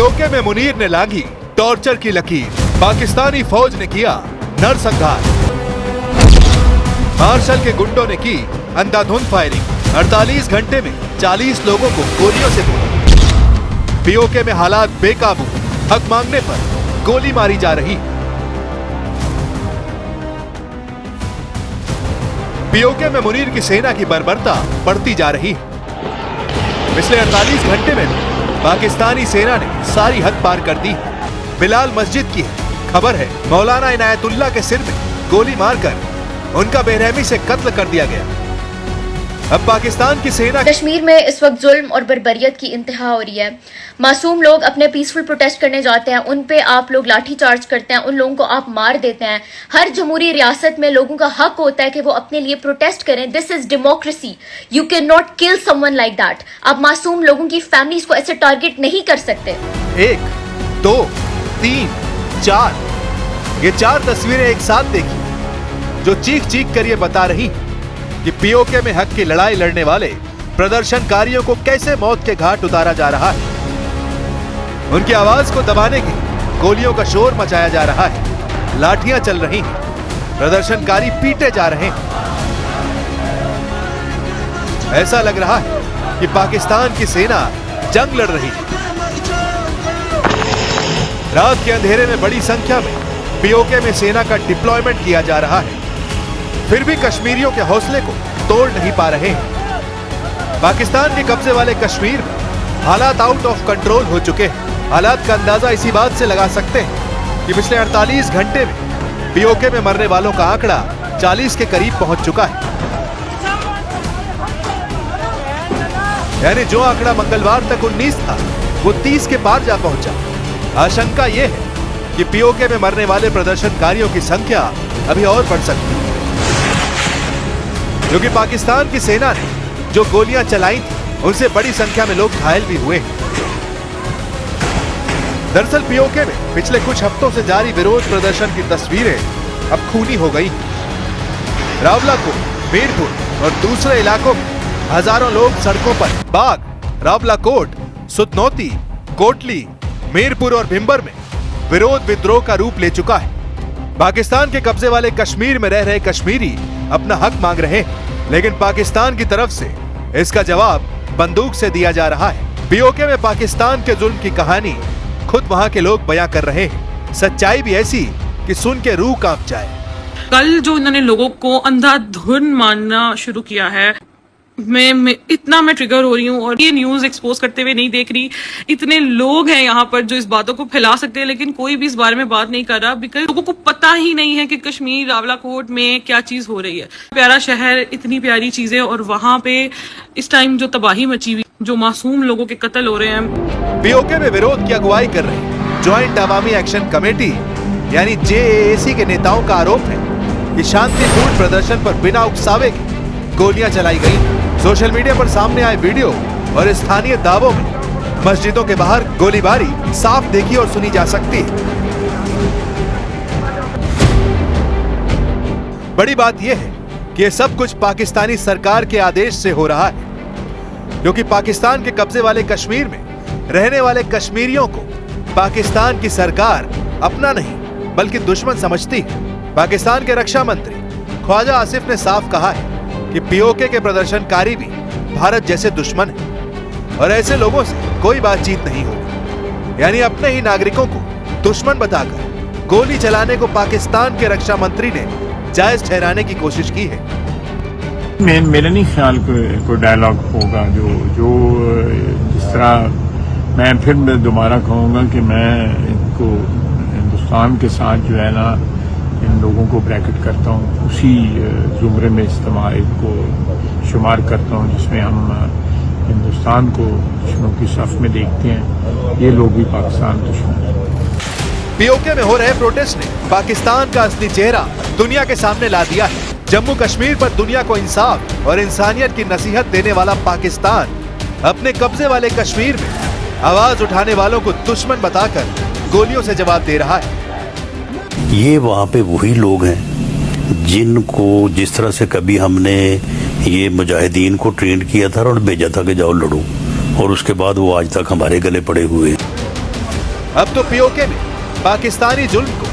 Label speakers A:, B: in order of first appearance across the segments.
A: PoK में मुनीर ने लांघी torture की लकीर, पाकिस्तानी फौज ने किया नरसंहार, मार्शल के गुंडों ने की अंधाधुंध फायरिंग, 48 घंटे में 40 लोगों को गोलियों से भूना। पीओके में हालात बेकाबू, हक मांगने पर गोली मारी जा रही। पीओके में मुनीर की सेना की बर्बरता बढ़ती जा रही। पिछले 48 घंटे में पाकिस्तानी सेना ने सारी हद पार कर दी। बिलाल मस्जिद की खबर है, मौलाना इनायतुल्लाह के सिर में गोली मारकर उनका बेरहमी से कत्ल कर दिया गया। अब पाकिस्तान की सेना
B: कश्मीर में इस वक्त जुल्म और बर्बरियत की इंतहा हो रही है। मासूम लोग अपने पीसफुल प्रोटेस्ट करने जाते हैं, उन पे आप लोग लाठी चार्ज करते हैं, उन लोगों को आप मार देते हैं। हर जमहूरी रियासत में लोगों का हक होता है कि वो अपने लिए प्रोटेस्ट करें। This is democracy. You can not kill someone like that. आप मासूम लोगों की फैमिलीज को ऐसे टारगेट नहीं कर सकते।
A: 1, 2, 3, 4 ये 4 तस्वीरें एक साथ देखी जो चीख चीख कर ये बता रही कि पीओके में हक की लड़ाई लड़ने वाले प्रदर्शनकारियों को कैसे मौत के घाट उतारा जा रहा है। उनकी आवाज को दबाने के लिए गोलियों का शोर मचाया जा रहा है, लाठियां चल रही हैं, प्रदर्शनकारी पीटे जा रहे हैं। ऐसा लग रहा है कि पाकिस्तान की सेना जंग लड़ रही है। रात के अंधेरे में बड़ी संख्या में पीओके में सेना का डिप्लॉयमेंट किया जा रहा है, फिर भी कश्मीरियों के हौसले को तोड़ नहीं पा रहे हैं। पाकिस्तान के कब्जे वाले कश्मीर में हालात आउट ऑफ कंट्रोल हो चुके हैं। हालात का अंदाजा इसी बात से लगा सकते हैं कि पिछले 48 घंटे में पीओके में मरने वालों का आंकड़ा 40 के करीब पहुंच चुका है। यानी जो आंकड़ा मंगलवार तक 19 था, वो 30 के पार जा पहुंचा। आशंका यह है कि पीओके में मरने वाले प्रदर्शनकारियों की संख्या अभी और बढ़ सकती है, क्योंकि पाकिस्तान की सेना ने जो गोलियां चलाई थी उनसे बड़ी संख्या में लोग घायल भी हुए हैं। दरअसल पीओके में पिछले कुछ हफ्तों से जारी विरोध प्रदर्शन की तस्वीरें अब खूनी हो गई। रावलाकोट, मीरपुर और दूसरे इलाकों में हजारों लोग सड़कों पर बाग, रावलाकोट, सुतनौती, कोटली, मीरपुर और भिंबर में विरोध विद्रोह का रूप ले चुका है। पाकिस्तान के कब्जे वाले कश्मीर में रह रहे कश्मीरी अपना हक मांग रहे हैं, लेकिन पाकिस्तान की तरफ से इसका जवाब बंदूक से दिया जा रहा है। पीओके में पाकिस्तान के जुल्म की कहानी खुद वहां के लोग बयां कर रहे हैं। सच्चाई भी ऐसी कि सुन के रूह कांप जाए।
C: कल जो इन्होंने लोगों को अंधाधुंध मारना शुरू किया है, मैं ट्रिगर हो रही हूँ और ये न्यूज एक्सपोज करते हुए नहीं देख रही। इतने लोग हैं यहाँ पर जो इस बातों को फैला सकते हैं, लेकिन कोई भी इस बारे में बात नहीं कर रहा, बिकॉज लोगों को पता ही नहीं है कि कश्मीर रावलाकोट में क्या चीज हो रही है। प्यारा शहर, इतनी प्यारी चीजें, और वहां पे इस टाइम जो तबाही मची हुई, जो मासूम लोगों के कत्ल हो रहे हैं।
A: पीओके में विरोध की अगुवाई कर रहे ज्वाइंट अवामी एक्शन कमेटी यानी JAAC के नेताओं का आरोप है कि शांतिपूर्ण प्रदर्शन पर बिना उकसावे के गोलियां चलाई गई। सोशल मीडिया पर सामने आए वीडियो और स्थानीय दावों में मस्जिदों के बाहर गोलीबारी साफ देखी और सुनी जा सकती है। बड़ी बात यह है कि यह सब कुछ पाकिस्तानी सरकार के आदेश से हो रहा है, क्योंकि पाकिस्तान के कब्जे वाले कश्मीर में रहने वाले कश्मीरियों को पाकिस्तान की सरकार अपना नहीं बल्कि दुश्मन समझती है। पाकिस्तान के रक्षा मंत्री ख्वाजा आसिफ ने साफ कहा है कि पीओके के प्रदर्शनकारी भी भारत जैसे दुश्मन हैं और ऐसे लोगों से कोई बातचीत नहीं होगी। यानी अपने ही नागरिकों को दुश्मन बताकर गोली चलाने को पाकिस्तान के रक्षा मंत्री ने जायज ठहराने की कोशिश की है।
D: मेरा नहीं ख्याल कोई डायलॉग होगा जो जिस तरह मैं फिर दोबारा कहूँगा कि मैं इनको हिंदुस्तान के साथ जो है ना इन लोगों को ब्रैकेट करता हूँ, उसी जुमरे में इस्तेमाल को शुमार करता हूँ जिसमें हम हिंदुस्तान को दुश्मनों की सफ में देखते हैं। ये लोग भी पाकिस्तान दुश्मन हैं।
A: पीओके में हो रहे प्रोटेस्ट ने पाकिस्तान का असली चेहरा दुनिया के सामने ला दिया है। जम्मू कश्मीर पर दुनिया को इंसाफ और इंसानियत की नसीहत देने वाला पाकिस्तान अपने कब्जे वाले कश्मीर में आवाज उठाने वालों को दुश्मन बताकर गोलियों से जवाब दे रहा है।
E: ये वहाँ पे वही लोग हैं जिनको जिस तरह से कभी हमने ये मुजाहिदीन को ट्रेंड किया था और भेजा था कि जाओ लड़ो, और उसके बाद वो आज तक हमारे गले पड़े हुए हैं।
A: अब तो पीओके में पाकिस्तानी जुल्म को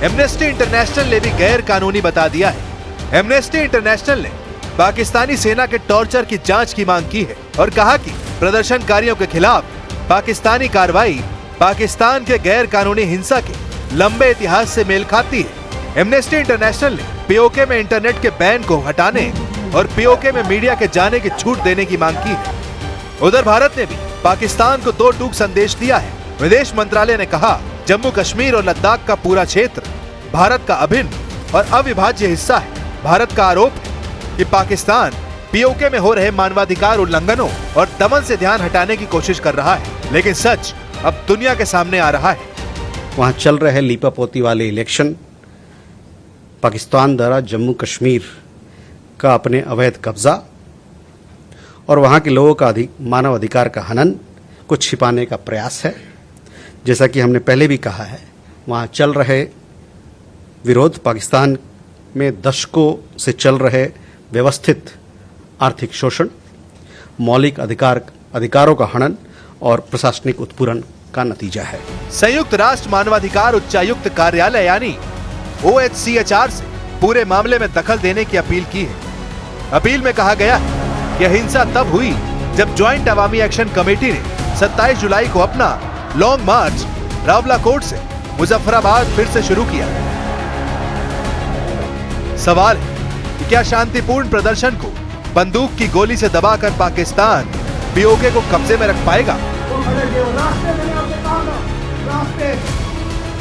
A: एमनेस्टी इंटरनेशनल ने भी गैर कानूनी बता दिया है। एमनेस्टी इंटरनेशनल ने पाकिस्तानी सेना के टॉर्चर की जांच की मांग की है और कहा कि प्रदर्शनकारियों के खिलाफ पाकिस्तानी कार्रवाई पाकिस्तान के गैर कानूनी हिंसा के लंबे इतिहास से मेल खाती है। एमनेस्टी इंटरनेशनल ने पीओके में इंटरनेट के बैन को हटाने और पीओके में मीडिया के जाने की छूट देने की मांग की है। उधर भारत ने भी पाकिस्तान को 2 टूक संदेश दिया है। विदेश मंत्रालय ने कहा, जम्मू कश्मीर और लद्दाख का पूरा क्षेत्र भारत का अभिन्न और अविभाज्य हिस्सा है। भारत का आरोप है कि पाकिस्तान पीओके में हो रहे मानवाधिकार उल्लंघनों और दमन से ध्यान हटाने की कोशिश कर रहा है, लेकिन सच अब दुनिया के सामने आ रहा है।
F: वहां चल रहे लीपापोती वाले इलेक्शन, पाकिस्तान द्वारा जम्मू कश्मीर का अपने अवैध कब्जा और वहां के लोगों का मानव अधिकार का हनन को छिपाने का प्रयास है। जैसा कि हमने पहले भी कहा है, वहां चल रहे विरोध पाकिस्तान में दशकों से चल रहे व्यवस्थित आर्थिक शोषण, मौलिक अधिकारों का हनन और प्रशासनिक उत्पीड़न का नतीजा है।
A: संयुक्त राष्ट्र मानवाधिकार उच्चायुक्त कार्यालय यानी OHCHR से पूरे मामले में दखल देने की अपील की है। अपील में कहा गया है कि हिंसा तब हुई जब ज्वाइंट अवामी एक्शन कमेटी ने 27 जुलाई को अपना लॉन्ग मार्च रावला कोर्ट से मुजफ्फराबाद फिर से शुरू किया। सवाल है कि क्या शांतिपूर्ण प्रदर्शन को बंदूक की गोली से दबाकर पाकिस्तान पीओके को कब्जे में रख पाएगा?